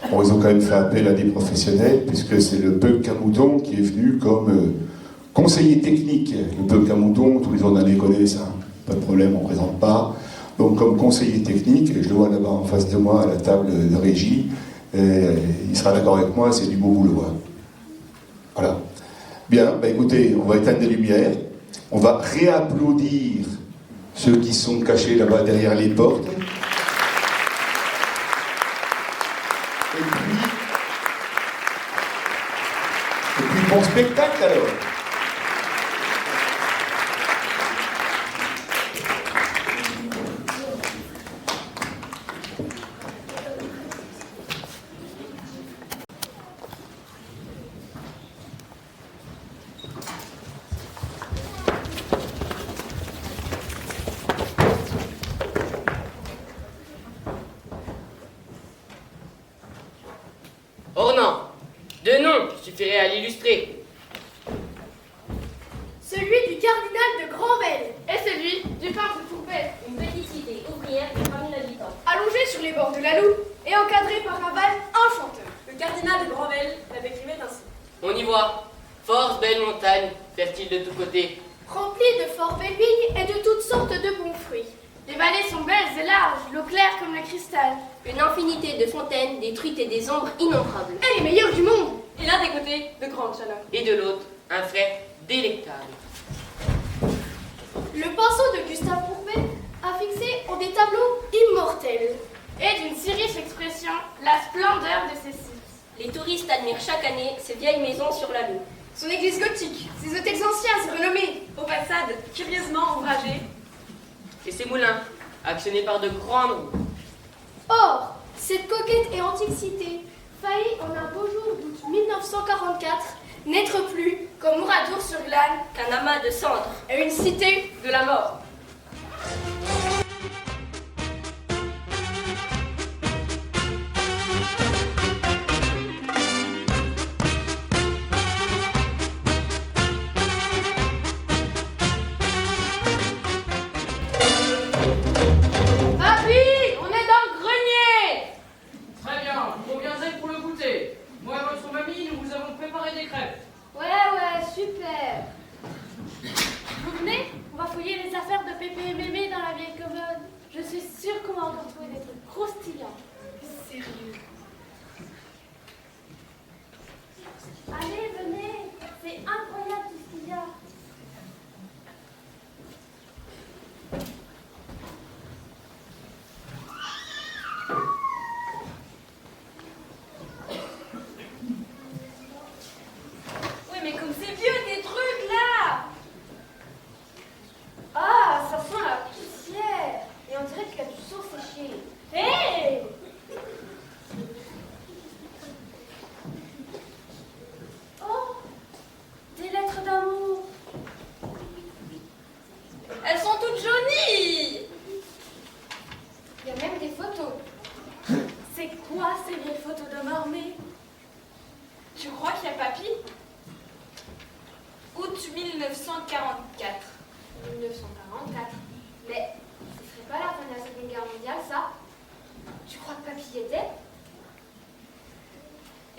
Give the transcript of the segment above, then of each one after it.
Bon, ils ont quand même fait appel à des professionnels, puisque c'est le Punk à Mouton qui est venu comme conseiller technique. Le Punk à Mouton, tous les journalistes connaissent, hein. Pas de problème, on ne présente pas. Donc comme conseiller technique, je le vois là-bas en face de moi à la table de régie, il sera d'accord avec moi, c'est du beau boulot. Hein. Voilà. Bien, bah écoutez, on va éteindre les lumières, on va réapplaudir ceux qui sont cachés là-bas derrière les portes. Et puis bon spectacle alors. Ornant. Deux noms suffiraient à l'illustrer. Celui du cardinal de Grandvel. Et celui du peintre Courbet. Une petite cité ouvrière de 3000 habitants. Allongé sur les bords de la Loue et encadré par un val enchanteur. Le cardinal de Grandvel la décrivait ainsi. On y voit. Force belle montagne, fertile de tous côtés. Rempli de fort belles vignes et de toutes sortes de bons fruits. Les vallées sont belles et larges, l'eau claire comme le cristal. Une infinité de fontaines, des truites et des ombres innombrables. Et les meilleurs du monde. Et l'un des côtés, de grandes chaleurs. Et de l'autre, un frais délectable. Le pinceau de Gustave Courbet a fixé en des tableaux immortels. Et d'une si riche expression, la splendeur de ces sites. Les touristes admirent chaque année ces vieilles maisons sur la Loue. Son église gothique, ses hôtels anciens et renommés, Aux façades curieusement ombragées. Et ces moulins, actionnés par de grandes roues. Or, cette coquette et antique cité faillit en un beau jour d'août 1944 n'être plus, comme Mouradour-sur-Glane, Qu'un amas de cendres. et une cité De la mort. Papy, on est dans le grenier. Très bien, vous reviendrez pour le goûter. Moi et votre mamie, nous vous avons préparé des crêpes. Ouais, super. Vous venez? On va fouiller les affaires de Pépé et Mémé dans la vieille commode. Je suis sûre qu'on va encore trouver des trucs croustillants. sérieux. Allez, venez. C'est incroyable tout ce qu'il y a. Oui, mais comme c'est vieux des trucs là. Ah, ça sent la poussière. Et on dirait qu'il y a du sang séché. Hé! Oh, des lettres d'amour. Elles sont toutes jaunies. Il y a même des photos. C'est quoi ces vieilles photos d'hommes armés? Je crois qu'il y a papy. Août 1944. 1944. Mais ce serait pas la fin de la Seconde Guerre mondiale, ça? Tu crois que papy y était?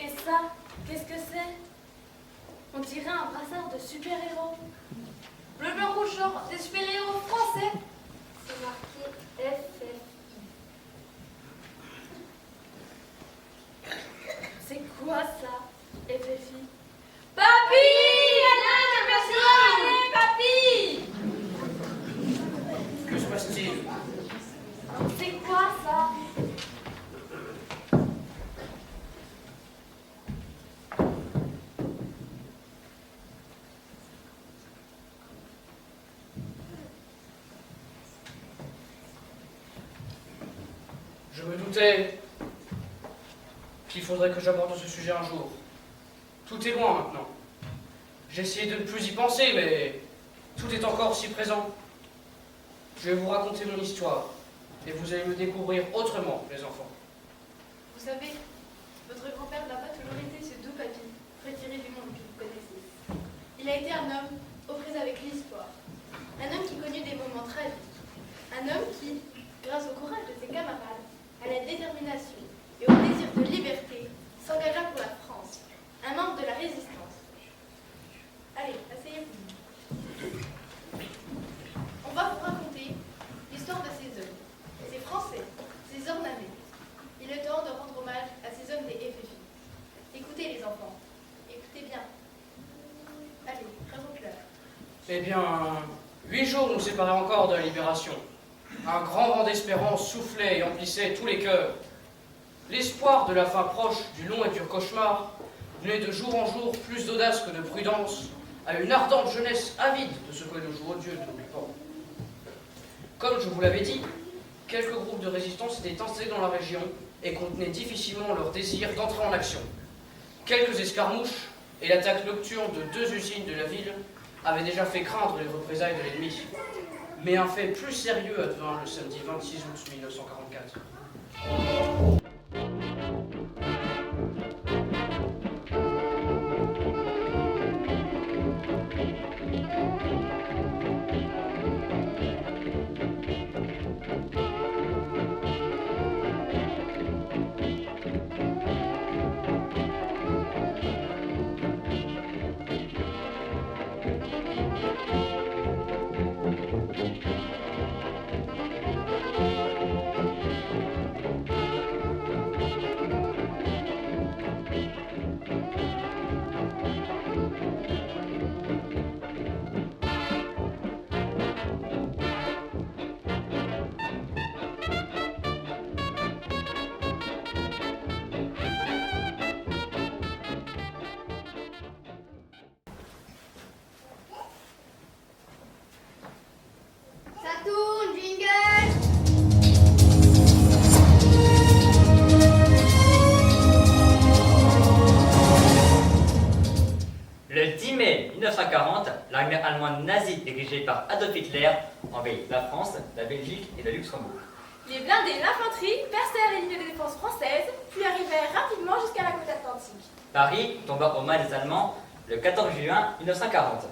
Et ça, qu'est-ce que c'est? On dirait un brassard de super-héros. Bleu, blanc, rouge, genre des super-héros français. C'est marqué FF. C'est quoi ça, FFI? Papy, Alain, papy. Que se passe-t-il? C'est quoi ça? Je me doutais qu'il faudrait que j'aborde ce sujet un jour. Tout est loin maintenant. J'ai essayé de ne plus y penser, mais tout est encore si présent. Je vais vous raconter mon histoire, et vous allez me découvrir autrement, les enfants. Vous savez, votre grand-père n'a pas toujours été ce doux papy, retiré du monde que vous connaissez. Il a été un homme aux prises avec l'histoire. Un homme qui connut des moments tragiques. Un homme qui, grâce au courage de ses camarades, à la détermination et au désir de liberté, Eh bien, 8 jours nous séparaient encore de la libération. Un grand vent d'espérance soufflait et emplissait tous les cœurs. L'espoir de la fin proche du long et dur cauchemar donnait de jour en jour plus d'audace que de prudence à une ardente jeunesse avide de ce que nous jouons Dieu de l'occupant. Comme je vous l'avais dit, quelques groupes de résistance étaient installés dans la région et contenaient difficilement leur désir d'entrer en action. Quelques escarmouches et l'attaque nocturne de 2 usines de la ville avaient déjà fait craindre les représailles de l'ennemi. Mais un fait plus sérieux advint le samedi 26 août 1944. Ça tourne, jingle. Le 10 mai 1940, l'armée allemande nazie dirigée par Adolf Hitler envahit la France, la Belgique et le Luxembourg. Les blindés et l'infanterie percèrent les lignes de défense françaises, puis arrivèrent rapidement jusqu'à la côte atlantique. Paris tomba aux mains des Allemands le 14 juin 1940,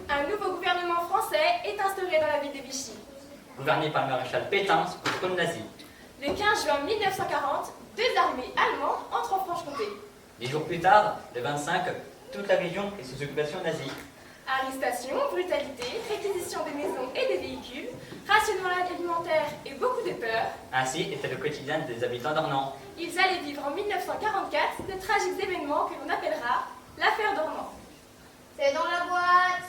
Un nouveau gouvernement français est instauré dans la ville de Vichy. gouverné par le maréchal Pétain contre le nazi. Le 15 juin 1940, 2 armées allemandes entrent en Franche-Comté. 10 jours plus tard, le 25, toute la région est sous occupation nazie. Arrestations, brutalité, réquisition des maisons et des véhicules, rationnement alimentaire et beaucoup de peur. Ainsi était le quotidien des habitants d'Ornans. Ils allaient vivre en 1944 de tragiques événements que l'on appellera l'affaire d'Ornans. C'est dans la boîte.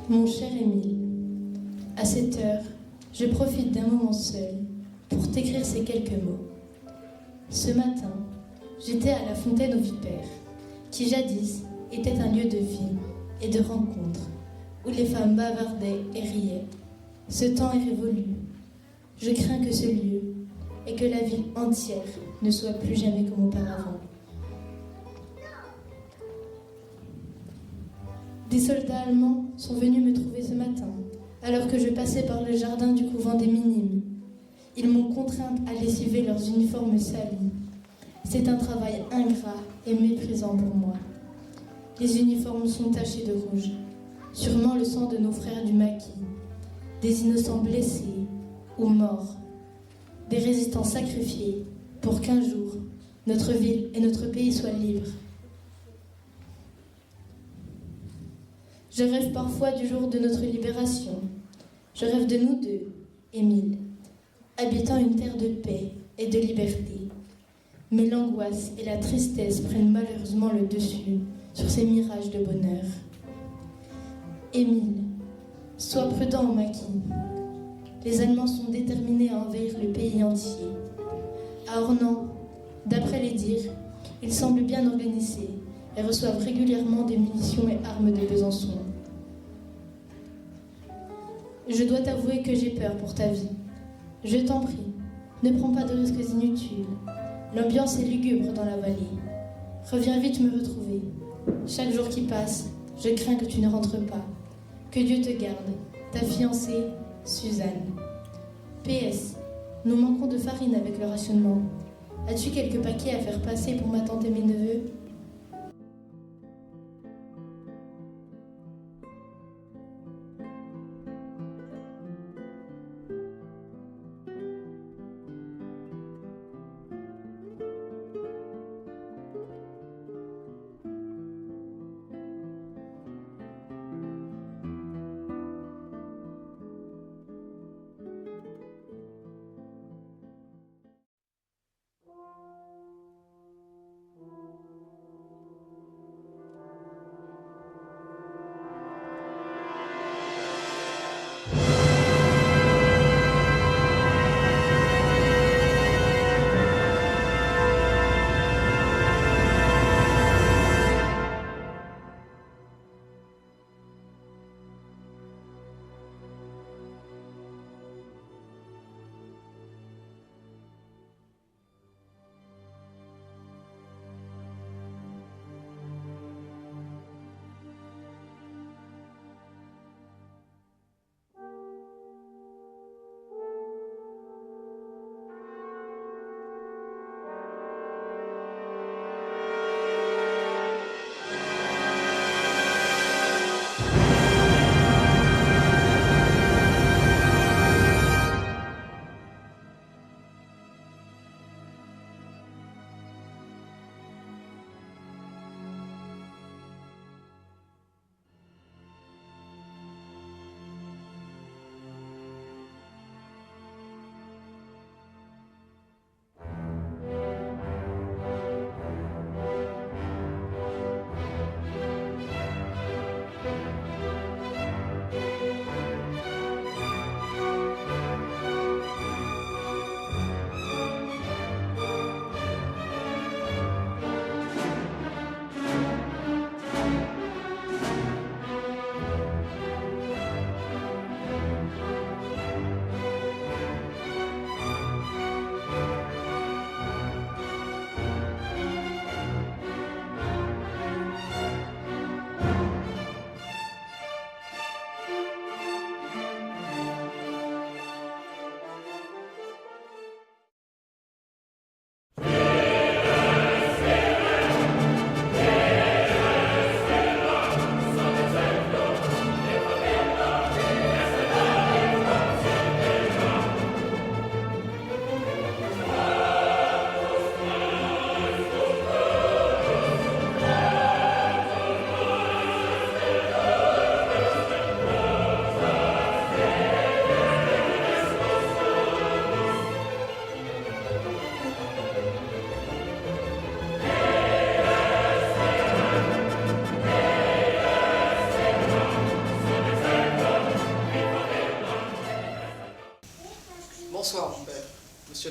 Mon cher Émile, à cette heure, je profite d'un moment seul pour t'écrire ces quelques mots. Ce matin, j'étais à la fontaine aux vipères, qui jadis était un lieu de vie et de rencontre, où les femmes bavardaient et riaient. Ce temps est révolu. Je crains que ce lieu et que la ville entière ne soit plus jamais comme auparavant. Des soldats allemands sont venus me trouver ce matin, alors que je passais par le jardin du couvent des Minimes. Ils m'ont contrainte à lessiver leurs uniformes salis. C'est un travail ingrat et méprisant pour moi. Les uniformes sont tachés de rouge, sûrement le sang de nos frères du maquis, des innocents blessés ou morts, des résistants sacrifiés pour qu'un jour, notre ville et notre pays soient libres. Je rêve parfois du jour de notre libération. Je rêve de nous deux, Émile, habitant une terre de paix et de liberté. Mais l'angoisse et la tristesse prennent malheureusement le dessus sur ces mirages de bonheur. Émile, sois prudent au maquis. Les Allemands sont déterminés à envahir le pays entier. À Ornans, d'après les dires, ils semblent bien organisés et reçoivent régulièrement des munitions et armes de Besançon. Je dois t'avouer que j'ai peur pour ta vie. Je t'en prie, ne prends pas de risques inutiles. L'ambiance est lugubre dans la vallée. Reviens vite me retrouver. Chaque jour qui passe, je crains que tu ne rentres pas. Que Dieu te garde. Ta fiancée, Suzanne. PS. Nous manquons de farine avec le rationnement. As-tu quelques paquets à faire passer pour ma tante et mes neveux ?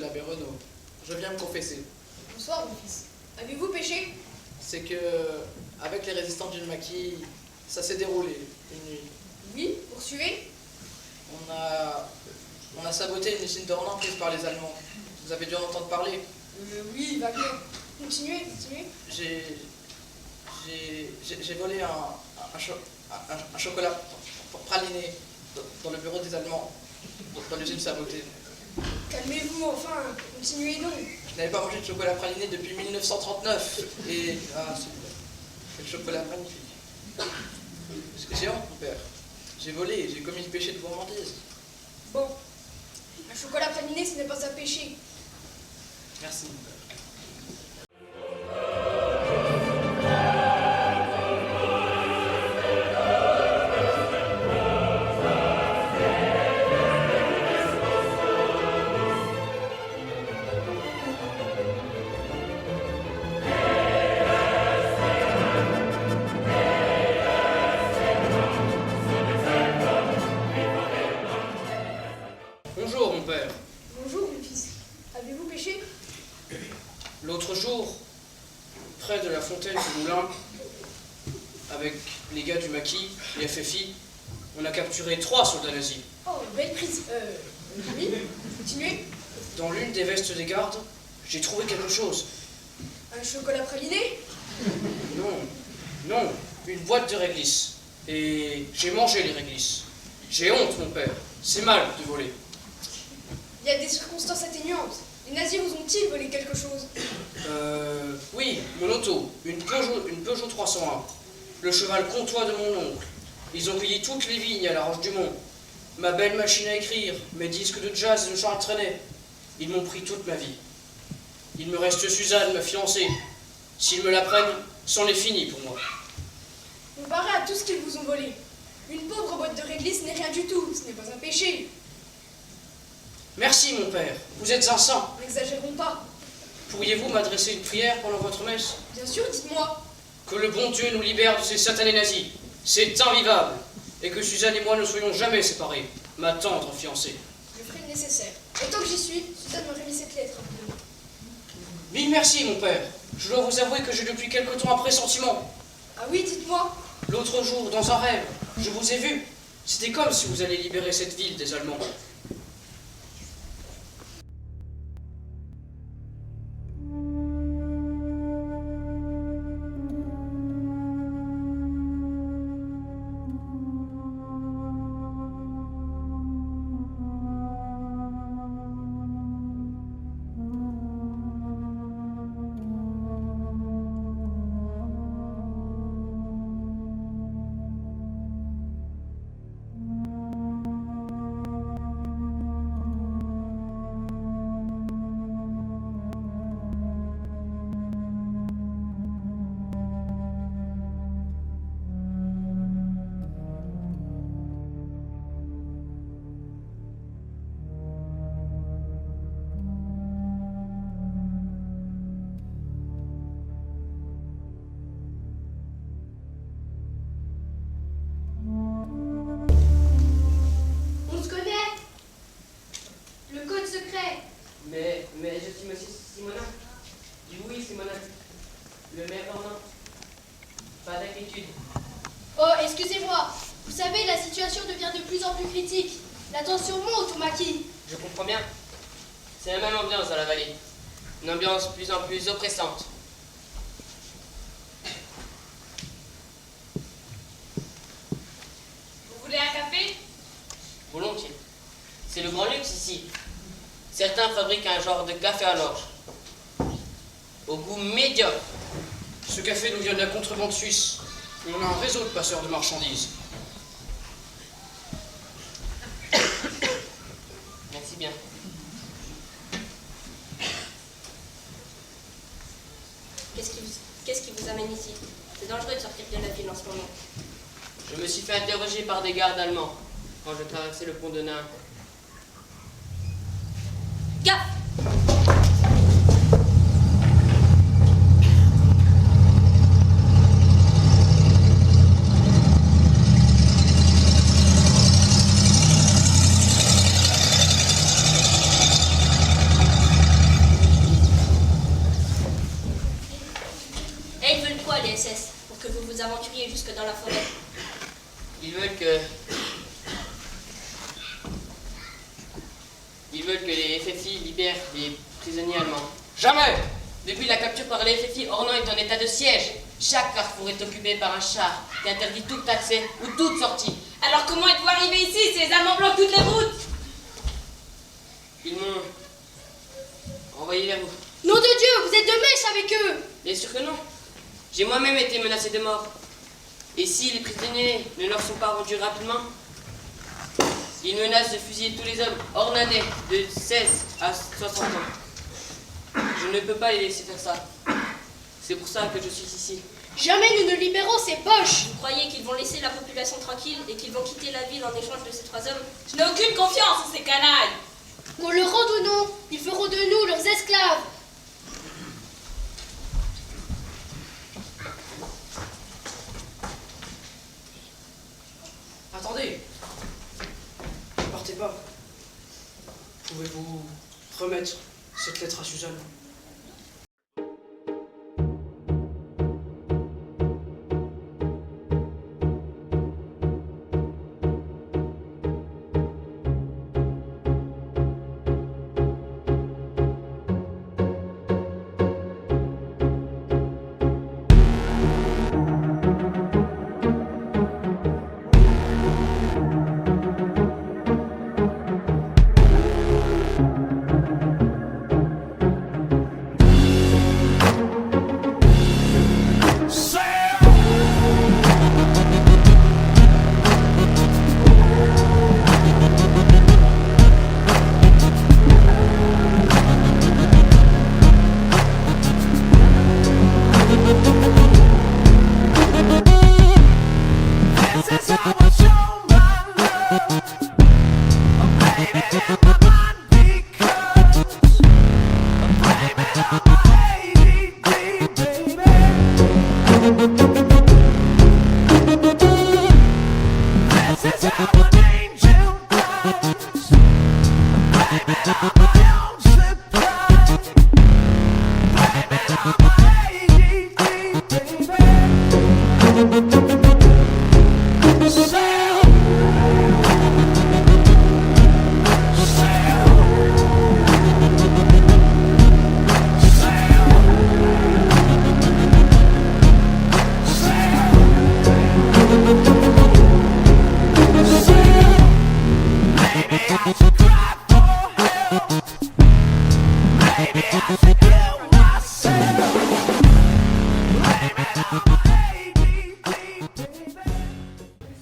l'abbé Renaud. Je viens me confesser. Bonsoir, mon fils. Avez-vous péché? C'est que, avec les résistants du maquis, ça s'est déroulé une nuit. Oui, poursuivez. On a saboté une usine de Roland prise par les Allemands. Vous avez dû en entendre parler. Oui, vaguement. Continuez, continuez. J'ai volé un chocolat praliné dans le bureau des Allemands, dans l'usine sabotée. Calmez-vous, enfin, continuez donc. Je n'avais pas mangé de chocolat praliné depuis 1939. Et... ah, c'est le chocolat magnifique. J'ai honte, mon père. J'ai volé, j'ai commis le péché de gourmandise. Bon, un chocolat praliné, ce n'est pas un péché. Merci, mon père. Bonjour, mon père. Bonjour, mon fils. Avez-vous péché? L'autre jour, près de la fontaine du moulin, avec les gars du maquis, les FFI, on a capturé 3 soldats nazis. Oh, belle prise. Oui, continuez. Dans l'une des vestes des gardes, j'ai trouvé quelque chose. Un chocolat praliné? Non, une boîte de réglisse. Et j'ai mangé les réglisses. J'ai honte, mon père. C'est mal de voler. Il y a des circonstances atténuantes. Les nazis vous ont-ils volé quelque chose? Oui, mon auto, une Peugeot 301. Le cheval comtois de mon oncle. Ils ont cueilli toutes les vignes à la Roche-du-Mont. Ma belle machine à écrire, mes disques de jazz et de Charles Trenet. Ils m'ont pris toute ma vie. Il me reste Suzanne, ma fiancée. S'ils me la prennent, c'en est fini pour moi. Comparé à tout ce qu'ils vous ont volé, une pauvre boîte de réglisse n'est rien du tout. Ce n'est pas un péché. Merci, mon père. Vous êtes un saint. N'exagérons pas. Pourriez-vous m'adresser une prière pendant votre messe? Bien sûr, dites-moi. Que le bon Dieu nous libère de ces satanés nazis. C'est invivable. Et que Suzanne et moi ne soyons jamais séparés. Ma tendre fiancée. Je ferai le nécessaire. Et tant que j'y suis, Suzanne m'a remis cette lettre. Mille merci, mon père. Je dois vous avouer que j'ai depuis quelque temps un pressentiment. Ah oui, dites-moi. L'autre jour, dans un rêve, je vous ai vu. C'était comme si vous alliez libérer cette ville des Allemands. On se connaît. Le code secret. Mais je suis monsieur Simonin. Du oui, Simonin. Le maire Normand. Pas d'inquiétude. Oh, excusez-moi. Vous savez, la situation devient de plus en plus critique. La tension monte au maquis. Je comprends bien. C'est la même ambiance dans la vallée. Une ambiance de plus en plus oppressante. Vous voulez un café? Volontiers. C'est le grand luxe ici. Certains fabriquent un genre de café à l'orge. Au goût médiocre. Ce café nous vient de la contrebande suisse. Et on a un réseau de passeurs de marchandises. Merci bien. Qu'est-ce qui vous amène ici? C'est dangereux de sortir de la ville en ce moment. Je me suis fait interroger par des gardes allemands quand je traversais le pont de Nain. Gaffe! vous aventuriez jusque dans la forêt. Ils veulent que les FFI libèrent les prisonniers allemands. Jamais! Depuis la capture par les FFI, Ornans est en état de siège. Chaque carrefour est occupé par un char qui interdit tout accès ou toute sortie. Alors comment êtes-vous arrivé ici? Ces Allemands bloquent toutes les routes. Ils m'ont envoyé vers vous. Nom de Dieu, vous êtes de mèche avec eux! Bien sûr que non. J'ai moi-même été menacé de mort. Et si les prisonniers ne leur sont pas rendus rapidement, ils menacent de fusiller tous les hommes ornanais de 16 à 60 ans. Je ne peux pas les laisser faire ça. C'est pour ça que je suis ici. Jamais nous ne libérons ces poches! Vous croyez qu'ils vont laisser la population tranquille et qu'ils vont quitter la ville en échange de ces 3 hommes? Je n'ai aucune confiance en ces canailles. Qu'on le rende ou non, ils feront de nous leurs esclaves! Attendez. Ne partez pas. Pouvez-vous remettre cette lettre à Suzanne?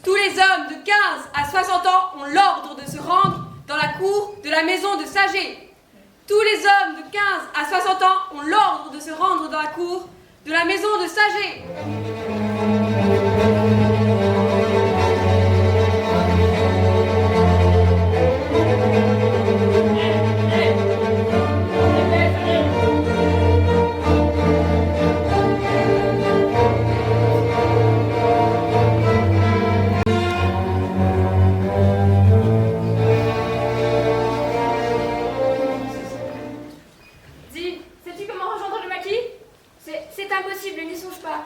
Tous les hommes de 15 à 60 ans ont l'ordre de se rendre dans la cour de la maison de Saget. Tous les hommes de 15 à 60 ans ont l'ordre de se rendre dans la cour de la maison de Saget. Dis, sais-tu comment rejoindre le maquis? C'est impossible, n'y songe pas.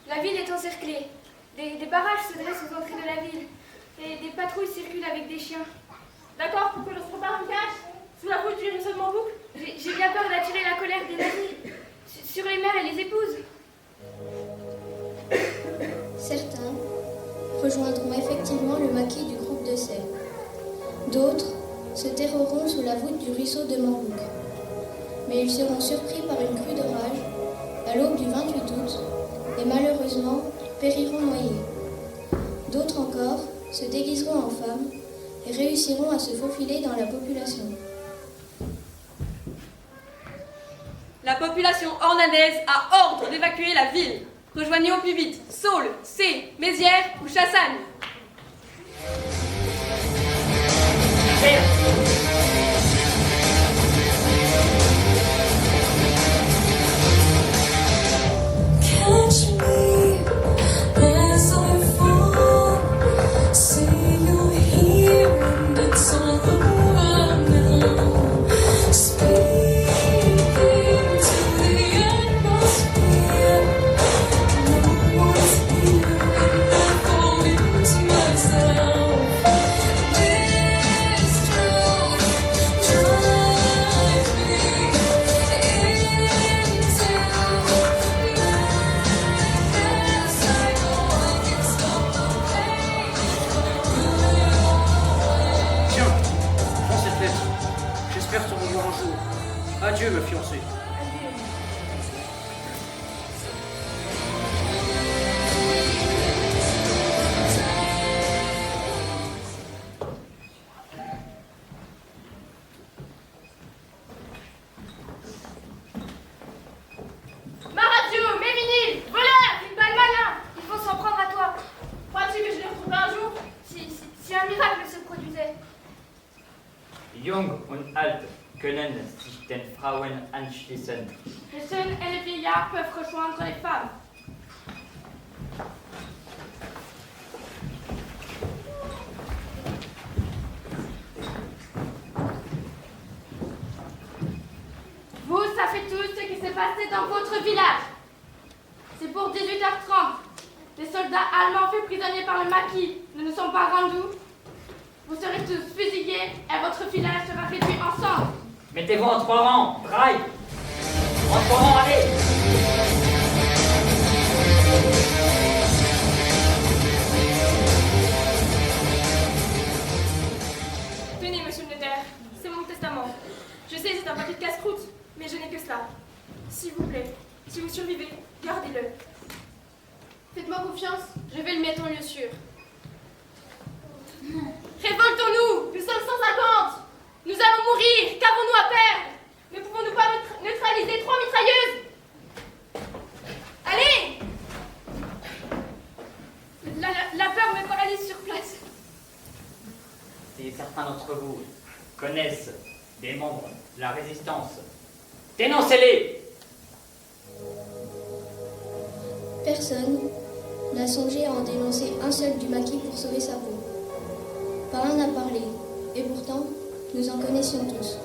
La ville est encerclée. Des barrages se dressent aux entrées de la ville. Et des patrouilles circulent avec des chiens. D'accord, pour que l'on se prépare une cache sous la voûte du ruissellement boucle. J'ai bien peur d'attirer la colère des nazis sur les mères et les épouses. Certains rejoindront effectivement le maquis du groupe de Selle. D'autres se terreront sous la voûte du ruisseau de Morbouc. Mais ils seront surpris par une crue d'orage à l'aube du 28 août et malheureusement périront noyés. D'autres encore se déguiseront en femmes et réussiront à se faufiler dans la population. La population ornanaise a ordre d'évacuer la ville. Rejoignez au plus vite Saules, C, Mézières ou Chassagne. Catch me as I fall. Say you're here and it's all over now. Speaking to the atmosphere. No one's here. Adieu, ma fiancée. Maradio, Méminil, voleur, une balle malin, il faut s'en prendre à toi. Crois-tu que je les retrouverai un jour si un miracle se produisait? Jung und alt können sich den Frauen anschließen. Les jeunes et les vieillards peuvent rejoindre les femmes. Vous savez tous ce qui s'est passé dans votre village. C'est pour 18h30. Les soldats allemands faits prisonniers par le maquis ne nous sont pas rendus. Vous serez tous fusillés et votre village sera réduit en cendres. Mettez-vous en 3 rangs, braille. En 3 rangs, allez. Tenez, monsieur le notaire, c'est mon testament. Je sais, c'est un papier de casse-croûte, mais je n'ai que cela. S'il vous plaît, si vous survivez, gardez-le. Faites-moi confiance, je vais le mettre en lieu sûr. Révoltons-nous, nous sommes 150. Nous allons mourir, qu'avons-nous à perdre? Ne pouvons-nous pas neutraliser 3 mitrailleuses? Allez! La peur me paralyse sur place. Si certains d'entre vous connaissent des membres de la résistance, dénoncez-les. Personne n'a songé à en dénoncer un seul du maquis pour sauver sa peau. Pas un n'a parlé, et pourtant, nous en connaissions tous.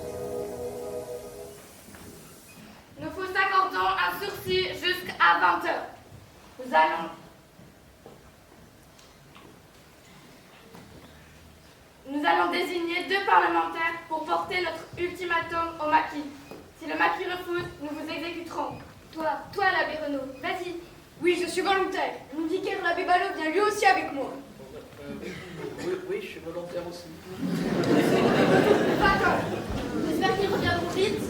Nous vous accordons un sursis jusqu'à 20h. Nous allons désigner 2 parlementaires pour porter notre ultimatum au maquis. Si le maquis refuse, nous vous exécuterons. Toi, l'abbé Renaud, vas-y. Oui, je suis volontaire. Il me dit que l'abbé Ballot vient lui aussi avec moi. Oui, je suis volontaire aussi. D'accord. J'espère qu'ils reviendront vite.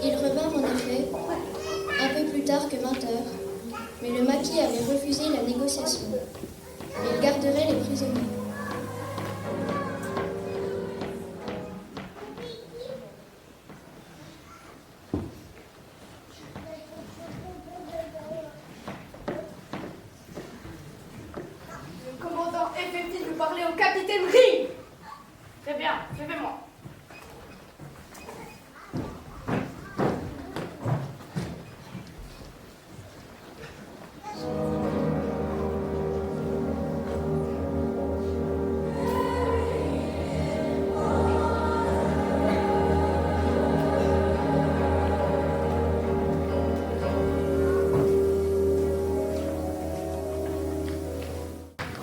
Ils revinrent en effet, un peu plus tard que 20h, mais le maquis avait refusé la négociation. Il garderait les prisonniers. Le commandant effectif de parler au capitaine Ring. Très bien, suivez-moi.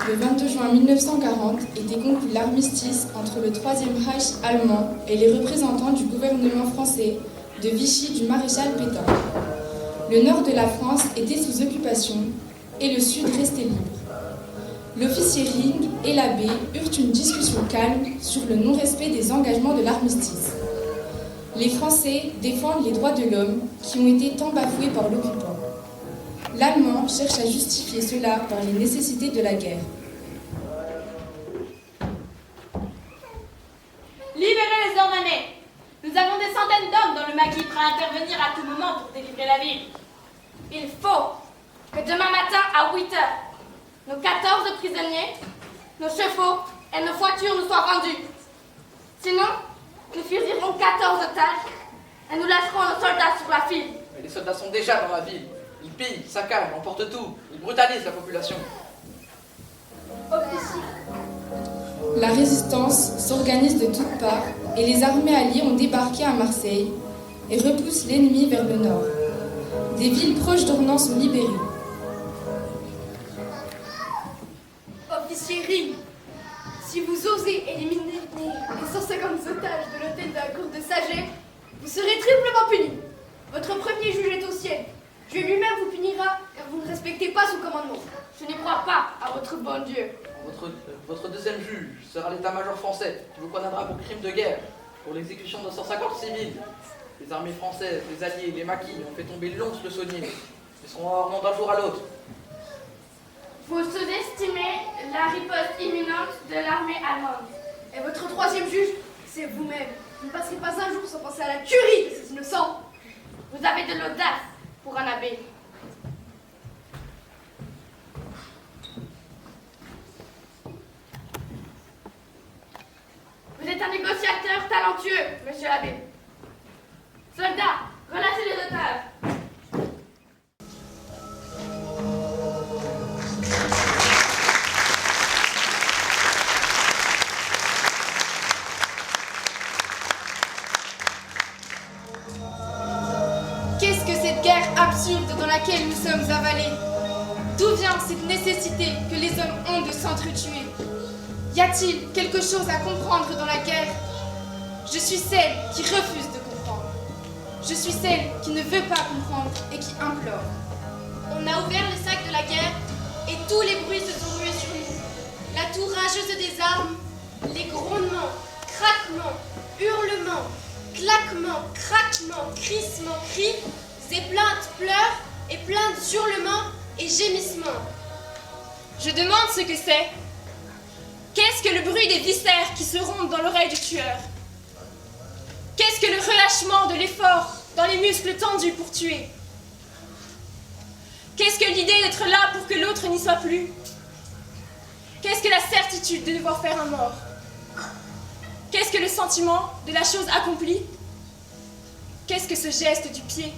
Le 22 juin 1940 était conclu l'armistice entre le Troisième Reich allemand et les représentants du gouvernement français de Vichy du maréchal Pétain. Le nord de la France était sous occupation et le sud restait libre. L'officier Ring et l'abbé eurent une discussion calme sur le non-respect des engagements de l'armistice. Les Français défendent les droits de l'homme qui ont été tant bafoués par l'occupant. L'Allemand cherche à justifier cela par les nécessités de la guerre. Libérez les ordonnés. Nous avons des centaines d'hommes dans le maquis prêts à intervenir à tout moment pour délivrer la ville. Il faut que demain matin à 8h, nos 14 prisonniers, nos chevaux et nos voitures nous soient rendus. Sinon, nous fusillerons 14 otages et nous lâcherons nos soldats sur la file. Mais les soldats sont déjà dans la ville. Ils pillent, saccagent, emportent tout. Ils brutalisent la population. Officier. La résistance s'organise de toutes parts et les armées alliées ont débarqué à Marseille et repoussent l'ennemi vers le nord. Des villes proches d'Ornans sont libérées. Officier Ring, si vous osez éliminer les 150 otages de l'hôtel de la cour de Saget, vous serez triplement puni. Votre premier juge est au ciel. Dieu lui-même vous punira car vous ne respectez pas son commandement. Je n'y crois pas à votre bon Dieu. Votre deuxième juge sera l'état-major français qui vous condamnera pour crime de guerre, pour l'exécution de 150 civils. Les armées françaises, les alliés, les maquis ont fait tomber Lons le Saunier. Ils seront hors nom d'un jour à l'autre. Vous sous-estimez la riposte imminente de l'armée allemande. Et votre troisième juge, c'est vous-même. Vous ne passerez pas un jour sans penser à la tuerie de ces innocents. Vous avez de l'audace pour un abbé. Vous êtes un négociateur talentueux, monsieur l'abbé. Soldats, relâchez les otages. Qu'est-ce que cette guerre absurde dans laquelle nous sommes avalés? D'où vient cette nécessité que les hommes ont de s'entretuer? Y a-t-il quelque chose à comprendre dans la guerre? Je suis celle qui refuse de comprendre. Je suis celle qui ne veut pas comprendre et qui implore. On a ouvert le sac de la guerre et tous les bruits se sont rués sur nous. La toux rageuse des armes, les grondements, craquements, hurlements, claquements, craquements, crissements, cris et plaintes, pleurs et plaintes, hurlements et gémissements. Je demande ce que c'est. Qu'est-ce que le bruit des viscères qui se rompent dans l'oreille du tueur? Qu'est-ce que le relâchement de l'effort dans les muscles tendus pour tuer? Qu'est-ce que l'idée d'être là pour que l'autre n'y soit plus? Qu'est-ce que la certitude de devoir faire un mort? Qu'est-ce que le sentiment de la chose accomplie? Qu'est-ce que ce geste du pied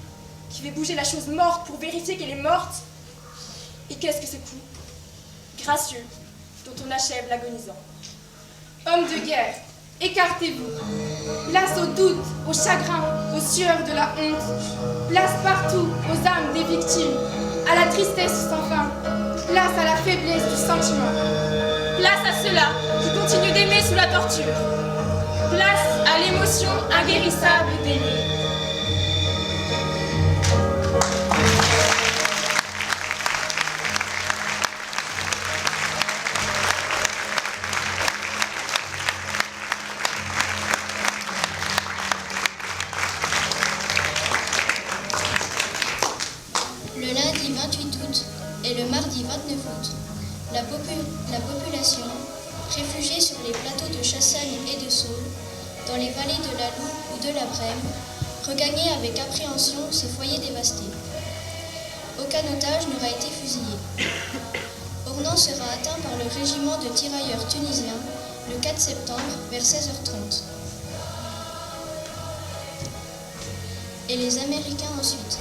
qui fait bouger la chose morte pour vérifier qu'elle est morte? Et qu'est-ce que ce coup gracieux dont on achève l'agonisant? Hommes de guerre, écartez-vous. Place au doute, au chagrin, aux sueurs de la honte. Place partout aux âmes des victimes, à la tristesse sans fin. Place à la faiblesse du sentiment. Place à ceux-là qui continuent d'aimer sous la torture. Place à l'émotion inguérissable d'aimer. Le lundi 28 août et le mardi 29 août, la population, réfugiée sur les plateaux de Chassagne et de Saules, dans les vallées de la Loue ou de la Brème, regagnait avec appréhension ses foyers dévastés. Aucun otage n'aura été fusillé. Ornans sera atteint par le régiment de tirailleurs tunisiens le 4 septembre vers 16h30. Et les Américains ensuite.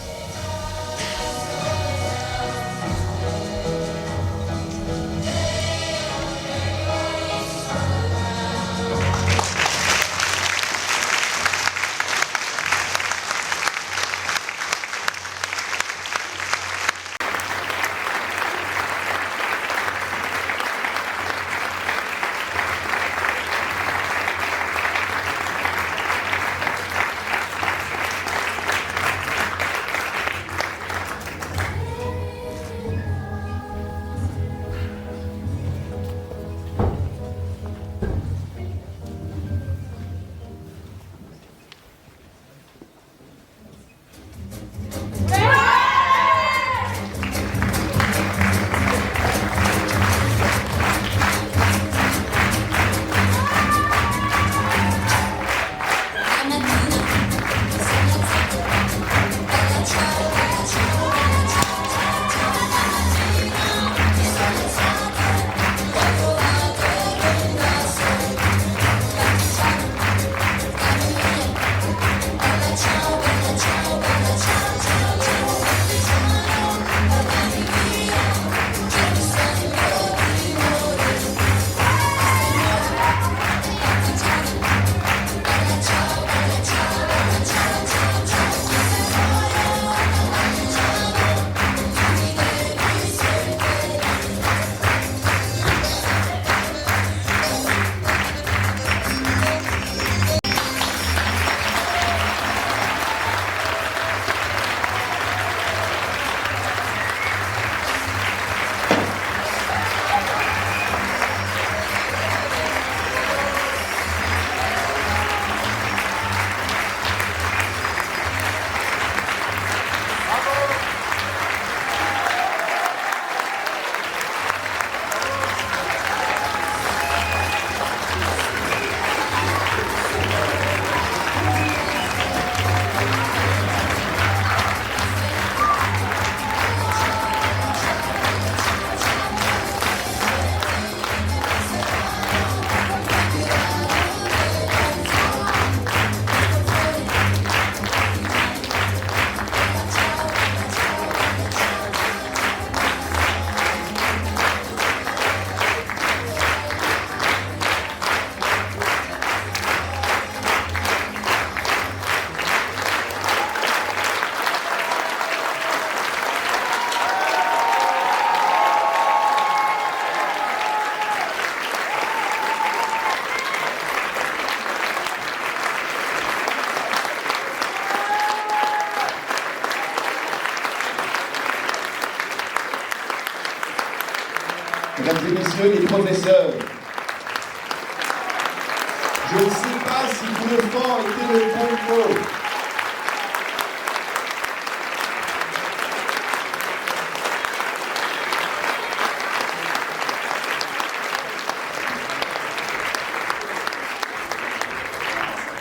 Je ne sais pas si coup de vent était le bon mot.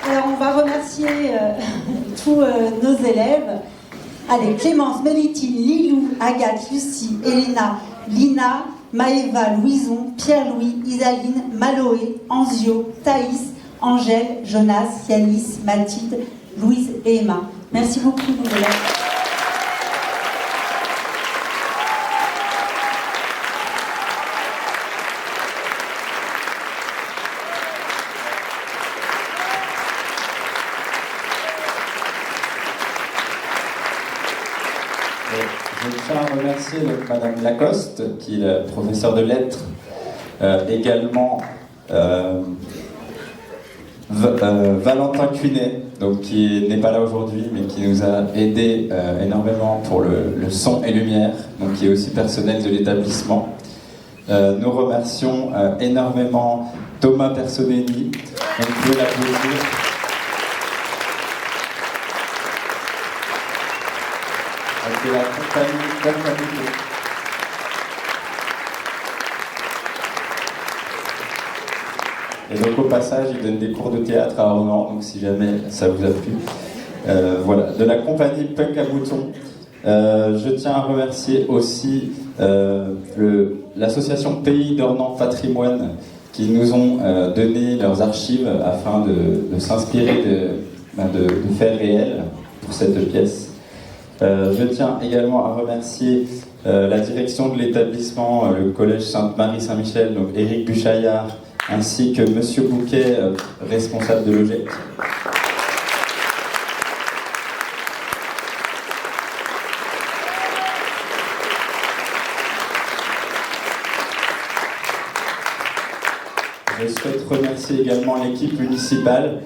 Alors on va remercier tous nos élèves. Allez, Clémence, Mélitine, Lilou, Agathe, Lucie, Elena, Lina, Maëva, Louison, Pierre-Louis, Isaline, Maloé, Anzio, Thaïs, Angèle, Jonas, Yanis, Mathilde, Louise et Emma. Merci beaucoup, nos élèves. Je tiens à remercier donc Madame Lacoste, qui est professeure de lettres, également Valentin Cunet, donc qui n'est pas là aujourd'hui, mais qui nous a aidé énormément pour le son et lumière, donc qui est aussi personnel de l'établissement. Nous remercions énormément Thomas Personelli, donc vous pouvez l'applaudir. De la compagnie Percamouton. Et donc au passage, il donne des cours de théâtre à Ornans, donc si jamais ça vous a plu. Voilà, de la compagnie Punk à Mouton. Je tiens à remercier aussi l'association Pays d'Ornans Patrimoine qui nous ont donné leurs archives afin de s'inspirer de faits réels pour cette pièce. Je tiens également à remercier la direction de l'établissement, le collège Sainte-Marie-Saint-Michel, donc Éric Buchaillard, ainsi que Monsieur Bouquet, responsable de l'OGEC. Je souhaite remercier également l'équipe municipale,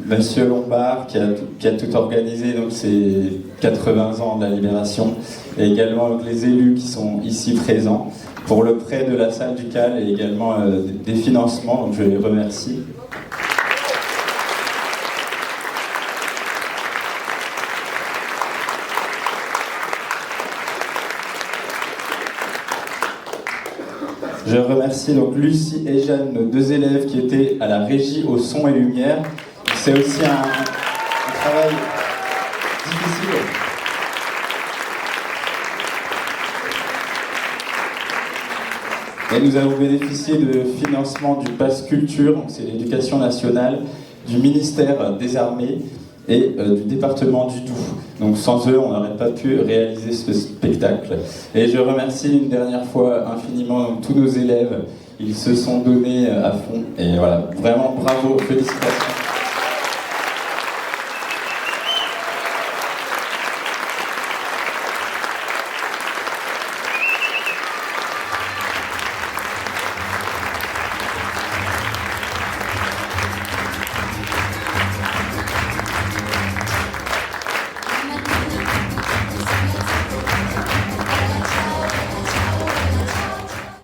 Monsieur Lombard qui a tout organisé, donc ces 80 ans de la Libération, et également donc, les élus qui sont ici présents pour le prêt de la salle du Cal et également des financements, donc je les remercie. Je remercie donc Lucie et Jeanne, nos deux élèves qui étaient à la régie au son et lumière. C'est aussi un travail difficile. Et nous avons bénéficié de financement du Pass Culture, donc c'est l'éducation nationale, du ministère des Armées et du département du Doubs. Donc sans eux, on n'aurait pas pu réaliser ce spectacle. Et je remercie une dernière fois infiniment tous nos élèves. Ils se sont donnés à fond. Et voilà, vraiment bravo, félicitations.